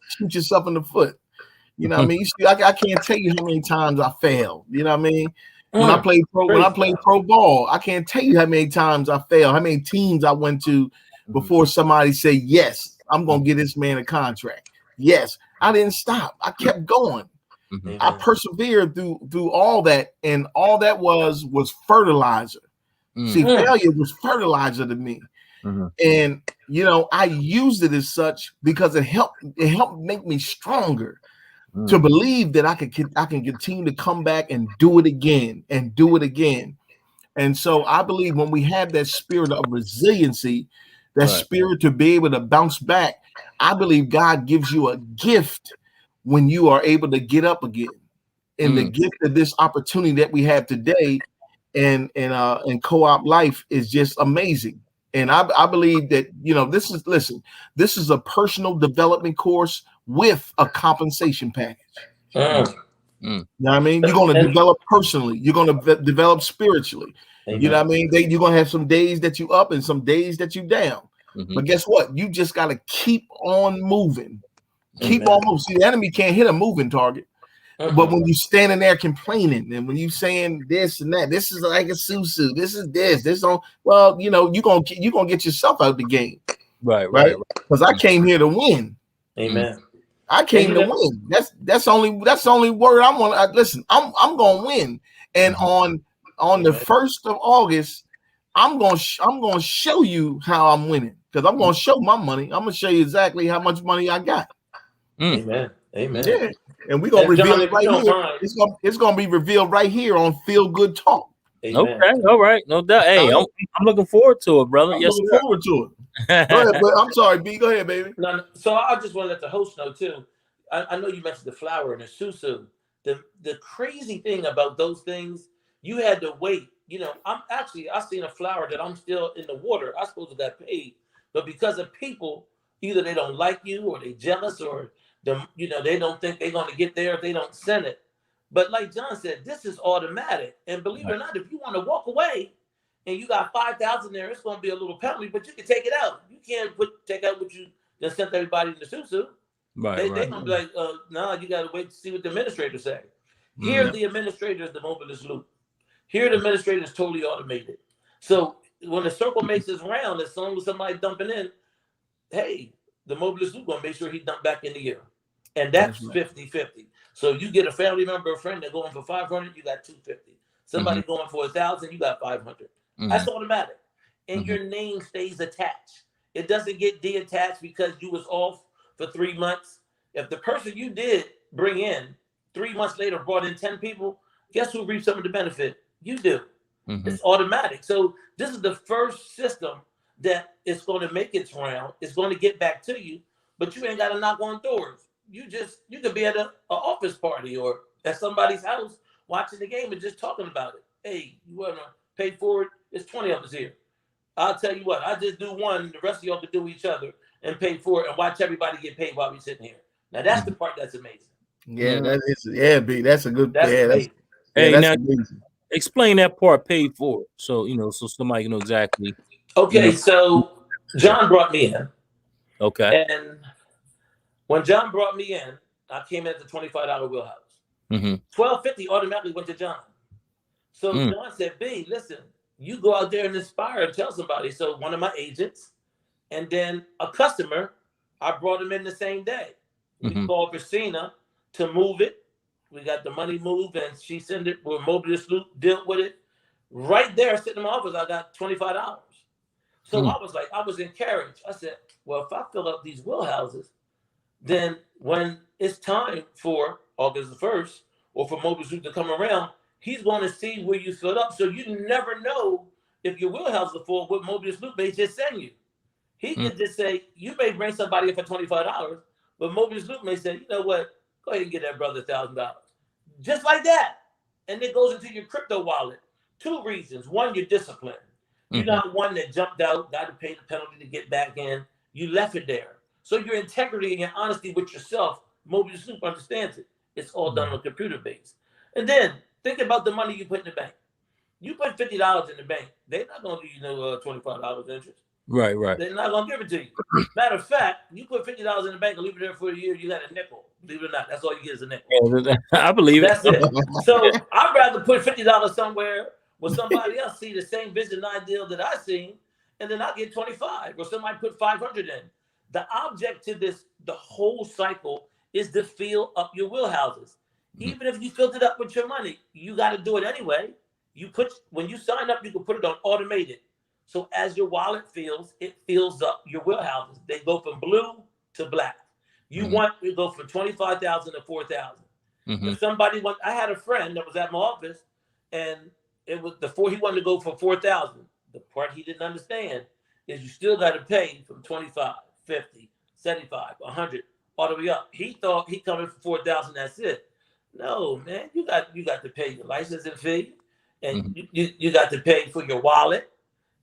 Shoot yourself in the foot. You know what I mean? I can't tell you how many times I failed. You know what I mean? When I played pro ball, I can't tell you how many times I failed, how many teams I went to before somebody said, yes, I'm going to get this man a contract. Yes, I didn't stop. I kept going. I persevered through all that, and all that was fertilizer. See, failure was fertilizer to me. And I used it as such because it helped make me stronger to believe that I can continue to come back and do it again and do it again. And so I believe when we have that spirit of resiliency, that spirit to be able to bounce back, I believe God gives you a gift when you are able to get up again. And the gift of this opportunity that we have today and Co-op Life is just amazing. And I believe that this is a personal development course with a compensation package. You know what I mean? You're going to develop personally. You're going to develop spiritually. You know what I mean? You're going to have some days that you up and some days that you down. But guess what? You just got to keep on moving. Keep on moving. See, the enemy can't hit a moving target. But when you standing there complaining, and when you saying this and that, this is like a susu, this on, well, you know, you gonna get yourself out the game, right? Because I came here to win. Amen. I came to win. That's the only word I'm gonna listen. I'm gonna win, and on the 1st of August, I'm gonna show you how I'm winning, because I'm gonna show my money. I'm gonna show you exactly how much money I got. Amen. Amen. Yeah. And we're gonna reveal John, it right here. It's gonna be revealed right here on Feel Good Talk. Amen. Okay, all right, no doubt. Hey, I'm looking forward to it, brother. I'm looking forward to it. Go ahead, but I'm sorry, B. Go ahead, baby. No, so I just want to let the host know too. I know you mentioned the flower and the susu. The crazy thing about those things, you had to wait. You know, I seen a flower that I'm still in the water. I supposed to got paid, but because of people, either they don't like you or they jealous or they don't think they're going to get there if they don't send it. But like John said, this is automatic. And believe it or not, if you want to walk away and you got 5,000 there, it's going to be a little penalty, but you can take it out. You can't take out what you just sent everybody in the susu. They're going to be like, no, you got to wait to see what the administrators say. Here, the administrator is the mobilist loop. Here, the administrator is totally automated. So when the circle makes its round, as soon as somebody dumping in, hey, the mobilist loop going to make sure he dump back in the year. And that's 50-50. So you get a family member or friend that going for 500, you got 250. Somebody going for 1,000, you got 500. That's automatic. And your name stays attached. It doesn't get detached because you was off for 3 months. If the person you did bring in 3 months later brought in 10 people, guess who reaps some of the benefit? You do. It's automatic. So this is the first system that is going to make its round. It's going to get back to you, but you ain't got to knock on doors. You could be at an office party or at somebody's house watching the game and just talking about it. Hey, you want to pay for it? There's 20 of us here. I'll tell you what, I just do one, the rest of y'all can do each other and pay for it and watch everybody get paid while we're sitting here. Now that's the part that's amazing. Yeah, that is, B. That's a good. That's amazing. Hey, that's now amazing. Explain that part, paid for. So so somebody can know exactly. Okay, so John brought me in. Okay. And when John brought me in, I came in at the $25 wheelhouse. $12.50 automatically went to John. So John said, B, listen, you go out there and inspire and tell somebody. So one of my agents and then a customer, I brought him in the same day. We called Versena to move it. We got the money moved and she sent it with Mobilist Loop, dealt with it. Right there, sitting in my office, I got $25. So I was encouraged. I said, well, if I fill up these wheelhouses, then when it's time for August the 1st or for Mobilist Loop to come around, he's going to see where you filled up. So you never know if your wheelhouse is full, what Mobilist Loop may just send you. He can just say, you may bring somebody in for $25, but Mobilist Loop may say, you know what, go ahead and get that brother $1,000. Just like that. And it goes into your crypto wallet. 2 reasons. One, you're disciplined. You're not one that jumped out, got to pay the penalty to get back in. You left it there. So your integrity and your honesty with yourself, Mobilist Loop understands it. It's all done on a computer base. And then think about the money you put in the bank. You put $50 in the bank, they're not going to give you no $25 interest. Right. They're not going to give it to you. Matter of fact, you put $50 in the bank and leave it there for a year, you got a nickel. Believe it or not, that's all you get is a nickel. I believe That's it. So I'd rather put $50 somewhere where somebody else see the same vision ideal that I seen, and then I get 25, or somebody put 500 in. The object to this, the whole cycle, is to fill up your wheelhouses. Even if you filled it up with your money, you got to do it anyway. When you sign up, you can put it on automated. So as your wallet fills, it fills up your wheelhouses. They go from blue to black. You want to go from 25,000 to 4,000. If somebody I had a friend that was at my office, and it was he wanted to go for 4,000. The part he didn't understand is you still got to pay from 25, 50, 75, 100, all the way up. He thought he coming for 4,000. That's it. No, man, you got to pay your licensing fee, and you got to pay for your wallet,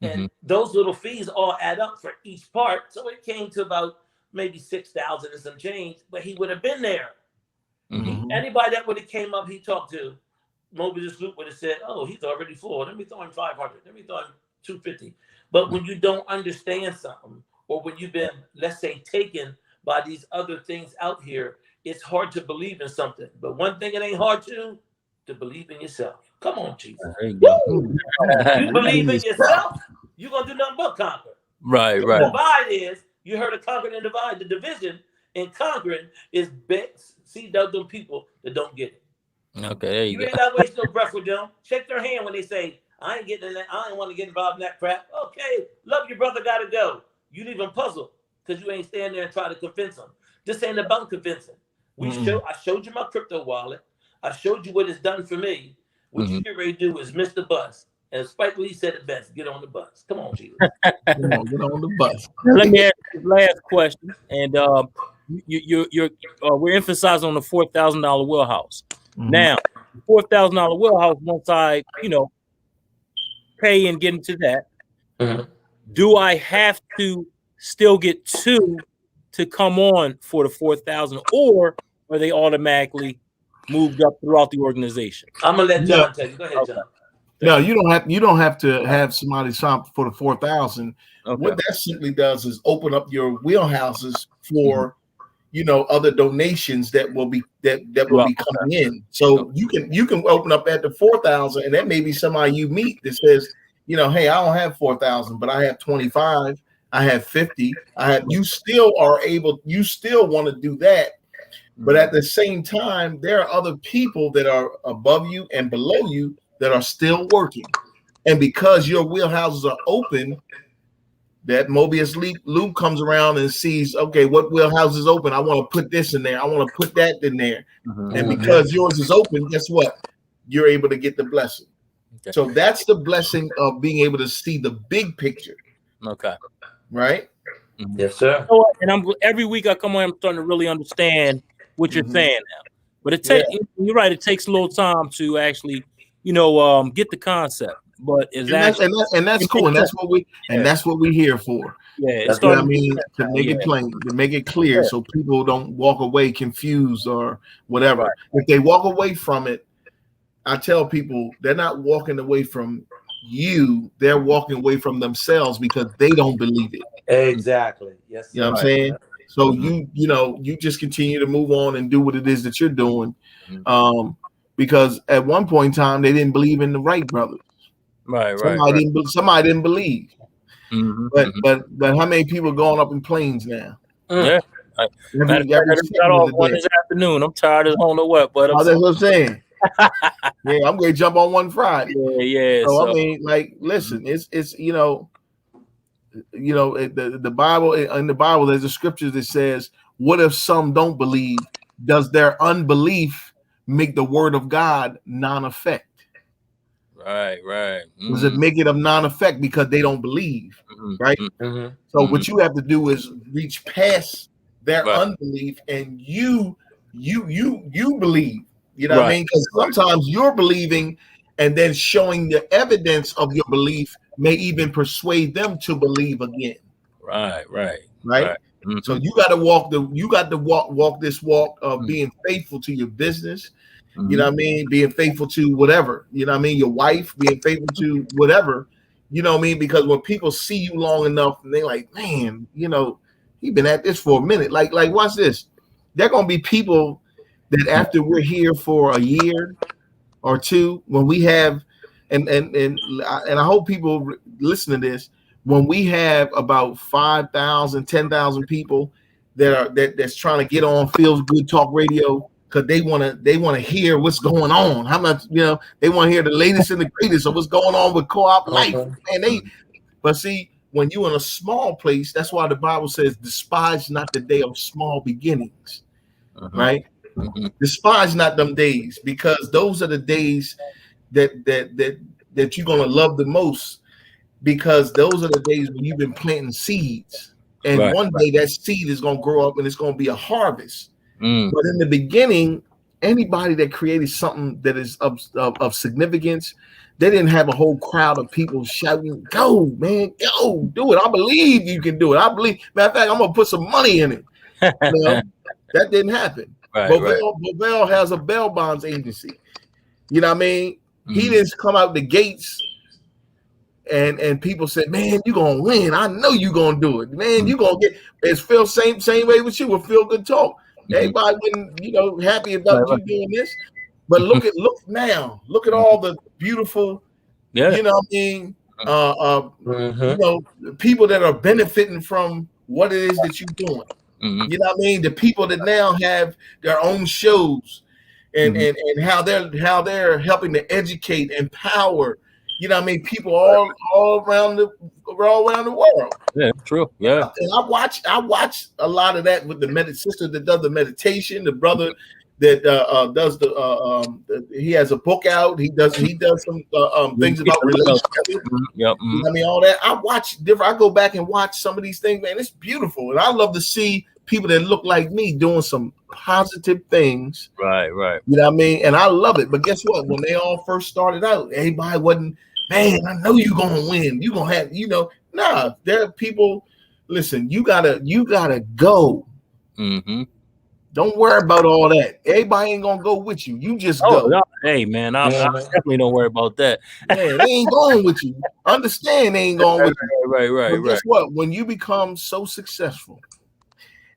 and those little fees all add up for each part. So it came to about maybe 6,000 and some change, but he would have been there. Anybody that would have came up, he talked to, Mobilist Loop would have said, oh, he's already full. Let me throw him 500. Let me throw him 250. But when you don't understand something, or when you've been, let's say, taken by these other things out here, it's hard to believe in something. But one thing it ain't hard to believe in yourself. Come on, Jesus. There you go. Woo! You believe in yourself, you're going to do nothing but conquer. Right, The right. divide is, you heard of conquering and divide. The division in conquering is see them people that don't get it. Okay, there you You go. ain't got to waste no breath with them. Shake their hand when they say, I ain't getting in that. I ain't want to get involved in that crap. Okay, love your brother, got to go. You leave him puzzled because you ain't stand there and try to convince him. This ain't about convincing. I showed you my crypto wallet. I showed you what it's done for me. What you get ready to do is miss the bus. And Spike Lee said it best, get on the bus. Come on, Jesus. Come on, get on the bus. Now, let me ask you the last question. And we're emphasizing on the $4,000 wheelhouse. Now, $4,000 wheelhouse, once I, pay and get into that, do I have to still get 2 to come on for the 4,000, or are they automatically moved up throughout the organization? I'm gonna let John tell you. Go ahead, John. No, you don't have to have somebody sign up for the 4,000. Okay. What that simply does is open up your wheelhouses for other donations that will be coming in. So you can open up at the 4,000, and that may be somebody you meet that says, hey, I don't have 4,000, but I have 25, I have 50, you still want to do that. But at the same time, there are other people that are above you and below you that are still working. And because your wheelhouses are open, that Mobius loop comes around and sees, okay, what wheelhouse is open? I want to put this in there. I want to put that in there. And because yours is open, guess what? You're able to get the blessing. Okay. So that's the blessing of being able to see the big picture. Okay. Right? Yes, sir. And every week I come on, I'm starting to really understand what you're saying now. But you're right, it takes a little time to actually, get the concept. But that's cool, and that's what we're here for. Yeah, that's what I mean, to make it plain, to make it clear, so people don't walk away confused or whatever. Right. If they walk away from it, I tell people they're not walking away from you; they're walking away from themselves because they don't believe it. Exactly. Yes. You know what I'm saying? So you just continue to move on and do what it is that you're doing, because at one point in time they didn't believe in the Wright brothers. Somebody didn't believe. But how many people going up in planes now? Yeah. Every got off one this afternoon. I'm tired as I don't know what, but that's what I'm saying. Yeah, I'm going to jump on one Friday. Yeah. So I mean, listen, it's the Bible. In the Bible, there's a scripture that says, "What if some don't believe? Does their unbelief make the word of God non-effect?" Right. Does it make it of non-effect because they don't believe? Right. So what you have to do is reach past their unbelief, and you believe. You know what I mean? Because sometimes you're believing, and then showing the evidence of your belief may even persuade them to believe again. Right. So you got to walk this walk of being faithful to your business. You know what I mean? Being faithful to whatever, you know what I mean? Your wife, being faithful to whatever, you know what I mean? Because when people see you long enough, and they're like, man, he's been at this for a minute. Like watch this. There are going to be people that after we're here for a year or two, when we have, and I hope people listen to this, when we have about 5,000, 10,000 people that's trying to get on Feels Good Talk Radio, because they want to hear what's going on. How much, they want to hear the latest and the greatest of what's going on with Coop Life. And but see, when you're in a small place, that's why the Bible says, despise not the day of small beginnings. Right? Despise not them days, because those are the days that you're gonna love the most, because those are the days when you've been planting seeds. And one day that seed is gonna grow up and it's gonna be a harvest. But in the beginning, anybody that created something that is of significance, they didn't have a whole crowd of people shouting, "Go, man, go, do it. I believe you can do it. I believe." Matter of fact, I'm gonna put some money in it. That didn't happen. Bovell has a bail bonds agency. You know what I mean? He didn't come out the gates and people said, man, you're gonna win. I know you're gonna do it, man. You're gonna get it's Phil, same way with you with Feel Good Talk. Everybody wasn't happy about you doing this. But look now. Look at all the beautiful, you know what I mean? You know, people that are benefiting from what it is that you're doing. You know what I mean? The people that now have their own shows and how they're helping to educate, empower, you know what I mean, people all around the world. Yeah, true. Yeah. And I watch a lot of that with the sister that does the meditation, the brother that does he has a book out. He does some things about relationships. You know what I mean, all that. I go back and watch some of these things, man. It's beautiful. And I love to see people that look like me doing some positive things. Right. You know what I mean? And I love it. But guess what? When they all first started out, everybody wasn't, man, I know you're gonna win. You're gonna have, nah, there are people. Listen, you gotta go. Don't worry about all that. Everybody ain't gonna go with you. You just go. No. Hey, man, I definitely don't worry about that. Man, they ain't going with you. Understand they ain't going with you. Right. Guess what? When you become so successful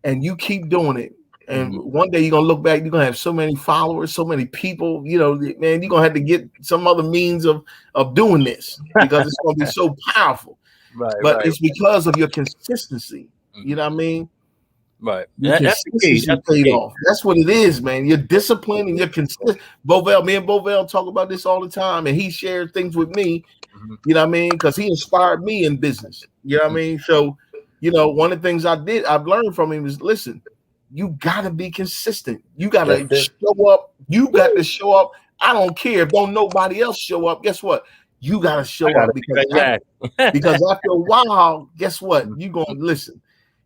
and you keep doing it, and one day you're gonna look back, you're gonna have so many followers, so many people, man, you're gonna have to get some other means of doing this because it's gonna be so powerful. But it's because of your consistency. You know what I mean? Right. That's the key. That's what it is, man. You're disciplined and you're consistent. Me and Bovell talk about this all the time, and he shares things with me, you know what I mean? Because he inspired me in business. You know what I mean? So, one of the things I've learned from him is, listen, you gotta be consistent. You gotta show up. You got to show up. I don't care if don't nobody else show up. Guess what? You gotta show up because after a while, guess what? You gonna listen.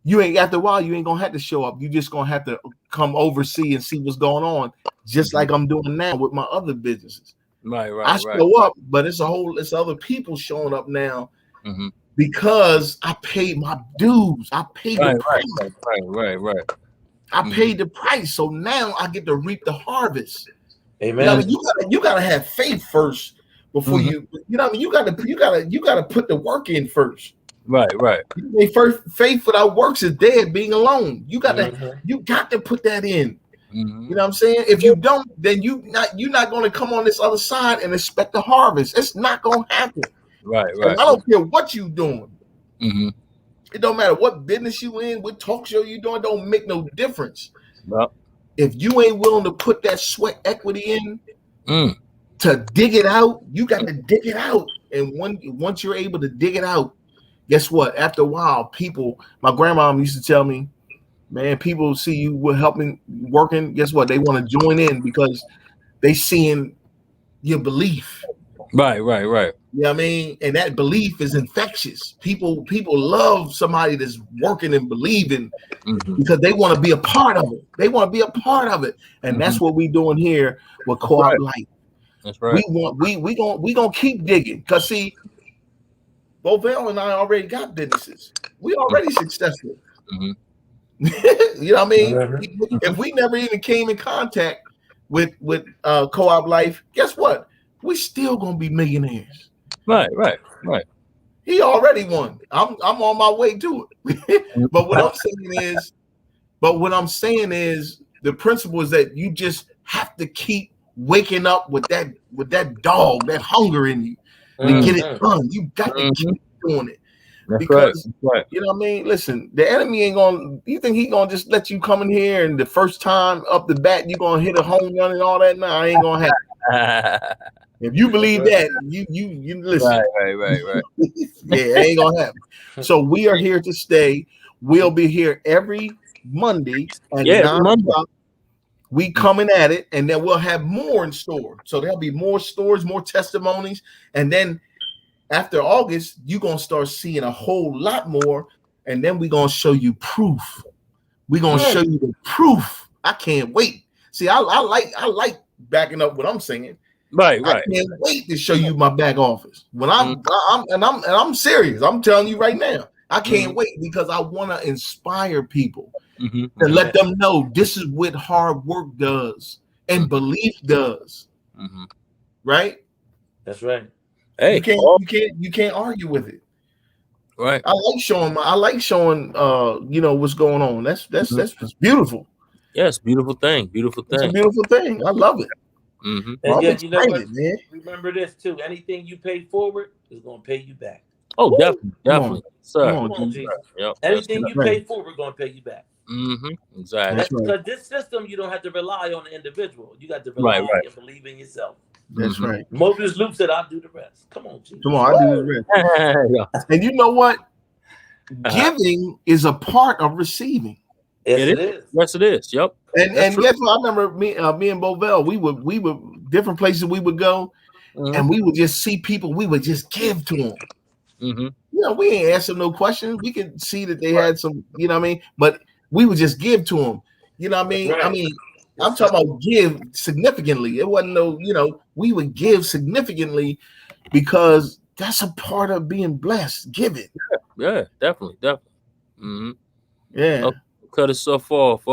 After a while, you ain't gonna have to show up. You just gonna have to come oversee and see what's going on, just like I'm doing now with my other businesses. Right. I show up, but it's other people showing up now because I paid my dues. I paid the price. Right. I paid the price, so now I get to reap the harvest. Amen. You gotta have faith first before you know what I mean. You gotta put the work in first. Right. First, faith without works is dead, being alone. You got to put that in. You know what I'm saying? If you don't, then you're not going to come on this other side and expect the harvest. It's not going to happen. Right. And I don't care what you doing. It don't matter what business you in, what talk show you doing. Don't make no difference. Well, if you ain't willing to put that sweat equity in to dig it out, you got to dig it out. And once you're able to dig it out, guess what? After a while, my grandma used to tell me, man, people see you working. Guess what? They want to join in because they seeing your belief. Right. You know what I mean? And that belief is infectious. People love somebody that's working and believing because they want to be a part of it. And that's what we doing here with Co-op Life. That's right. We gonna keep digging because see, Bovell and I already got businesses. We already successful. You know what I mean? If we never even came in contact with Co-op Life, guess what? We still gonna be millionaires. Right. He already won. I'm on my way to it. But what I'm saying is the principle is that you just have to keep waking up with that dog, that hunger in you. To get it done. You got to keep doing it. That's because right. You know what I mean? Listen, the enemy ain't gonna. You think he gonna just let you come in here and the first time up the bat you gonna hit a home run and all that? Nah, ain't gonna happen. If you believe that, you listen. Right. Yeah, it ain't gonna happen. So we are here to stay. We'll be here every Monday at 9 o'clock. We coming at it, and then we'll have more in store. So there'll be more stories, more testimonies, and then after August, you're gonna start seeing a whole lot more, and then we're gonna show you proof. We're gonna show you the proof. I can't wait. See, I like backing up what I'm saying. Right. I can't wait to show you my back office. When I'm serious. I'm telling you right now. I can't wait because I want to inspire people to let them know this is what hard work does and belief does. Right? That's right. Hey, you can't argue with it. right. I like showing what's going on. That's beautiful. Yes, beautiful thing. Beautiful It's a thing. beautiful thing. I love it. Mm-hmm. And I'm again, you know what? excited, man. Remember this too. Anything you pay forward is going to pay you back. Oh, definitely, Come on. definitely, sir. Come on, Come on, Jesus. Jesus. Yep. Anything That's you right. pay forward, going to pay you back. Mm-hmm. Exactly. That's right. Because this system, you don't have to rely on the individual. You got to Right, rely right. and believe in yourself. That's right. Mobius Loop said, "I'll do the rest." Come on, Jesus. Come on, I do this rest. Yeah. And you know what? Uh-huh. Giving is a part of receiving. Yes, It it is. Yes, it is. Yep. And That's true. guess what? I remember me and Bovell, we would different places we would go, and we would just see people, we would just give to them. Mm-hmm. We ain't ask them no questions. We could see that they had some, you know what I mean? But we would just give to them. You know what I mean? Right. I mean, I'm talking about give significantly. It wasn't no, we would give significantly because that's a part of being blessed. Give it. Yeah, definitely. Mm-hmm. Yeah. Okay, cut himself off.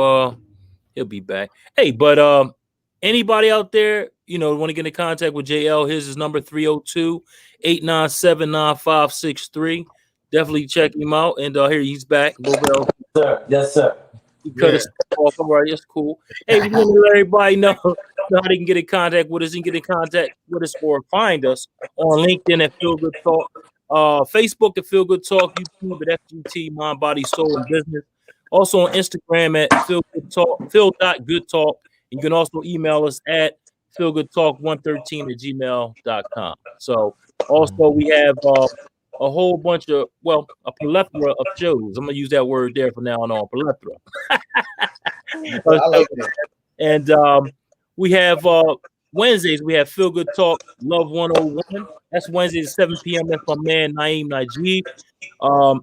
He'll be back. Hey, but anybody out there, want to get in contact with JL, his number 302-897-9563. Definitely check him out. And here he's back. Bovell. Sir. Yes, sir. He cut his off. All right, that's cool. Hey, we want to let everybody know how they can get in contact with us and get in contact with us or find us on LinkedIn at Feel Good Talk, Facebook at Feel Good Talk, YouTube at FGT, Mind, Body, Soul, and Business. Also on Instagram at Feel Good Talk, Phil.Good Talk. You can also email us at feelgoodtalk113@gmail.com. So also we have a whole bunch of, a plethora of shows. I'm gonna use that word there from now on, plethora. I like that. And we have Wednesdays, we have Feel Good Talk, Love 101. That's Wednesdays at 7 p.m. That's my man, Naeem Najee.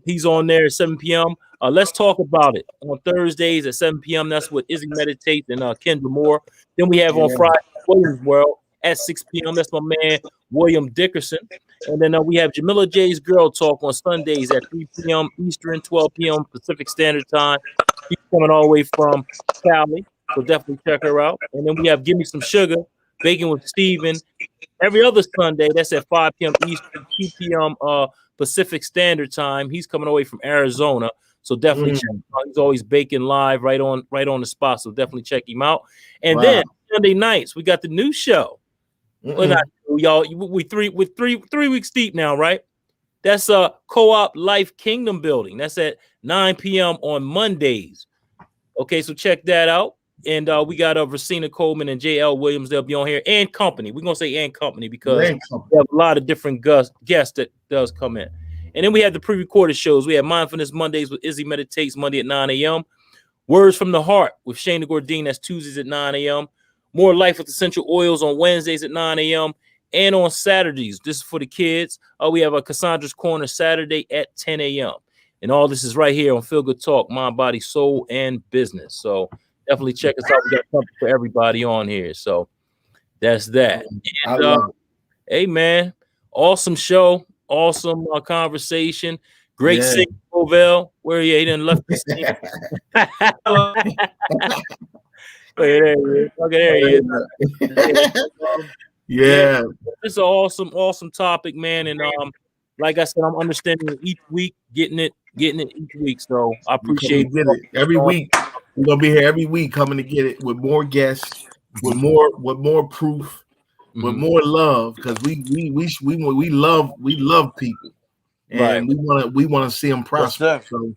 He's on there at 7 p.m. Let's talk about it on Thursdays at 7 p.m. That's with Izzy Meditate and Kendra Moore. Then we have on Friday, Williams World at 6 p.m. That's my man, William Dickerson. And then we have Jamila J's Girl Talk on Sundays at 3 p.m. Eastern, 12 p.m. Pacific Standard Time. She's coming all the way from Cali, so definitely check her out. And then we have Give Me Some Sugar, Baking with Steven, every other Sunday. That's at 5 p.m. Eastern, 2 p.m. Pacific Standard Time. He's coming away from Arizona, so definitely check him out. He's always baking live right on the spot, so definitely check him out. And then Sunday nights, we got the new show. Well, not y'all. We three weeks deep now, right? That's Co-op Life Kingdom Building. That's at 9 p.m. on Mondays. Okay, so check that out. And we got Versena Coleman and J.L. Williams. They'll be on here, and company. We're gonna say and company because we have a lot of different guests that does come in. And then we have the pre-recorded shows. We have Mindfulness Mondays with Izzy Meditates Monday at 9 a.m. Words from the Heart with Shane Gordine. That's Tuesdays at 9 a.m. More Life with Essential Oils on Wednesdays at 9 a.m. And on Saturdays, this is for the kids. We have a Cassandra's Corner Saturday at 10 a.m. And all this is right here on Feel Good Talk, Mind, Body, Soul, and Business. So definitely check us out. We got something for everybody on here. So that's that. And, hey, man, awesome show. Awesome conversation. Great singing, Bovell. Where he done left the scene. There he is. Yeah. It's an awesome topic, man. And like I said, I'm understanding it each week, getting it each week. So I appreciate it. Every week. We're gonna be here every week coming to get it with more guests, with more proof, with more love, because we love people, and we want to see them prosper. So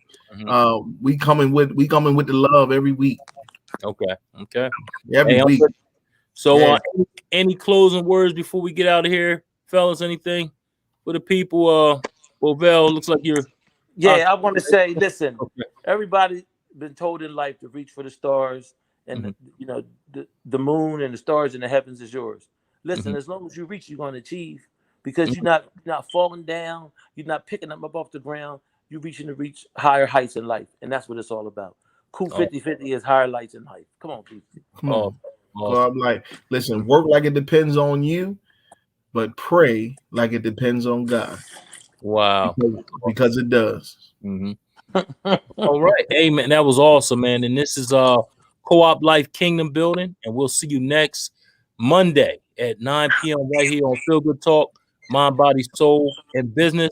we coming with the love every week. Okay. Every week. So any closing words before we get out of here, fellas? Anything for the people? Bovell, looks like you're. Yeah, I want to say, listen, everybody been told in life to reach for the stars, and the moon and the stars in the heavens is yours. Listen, as long as you reach, you're going to achieve, because you're not falling down, you're not picking them up off the ground. You're reaching to reach higher heights in life, and that's what it's all about. Cool 50-50 is higher lights in life. Come on, people. Come on. I'm like, listen, work like it depends on you, but pray like it depends on God. Wow. Because it does. All right. Hey, man, that was awesome, man. And this is Co-op Life Kingdom Building, and we'll see you next Monday at 9 p.m. right here on Feel Good Talk, mind, body, soul, and business.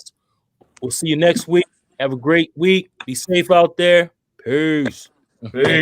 We'll see you next week. Have a great week. Be safe out there. Peace. Hey.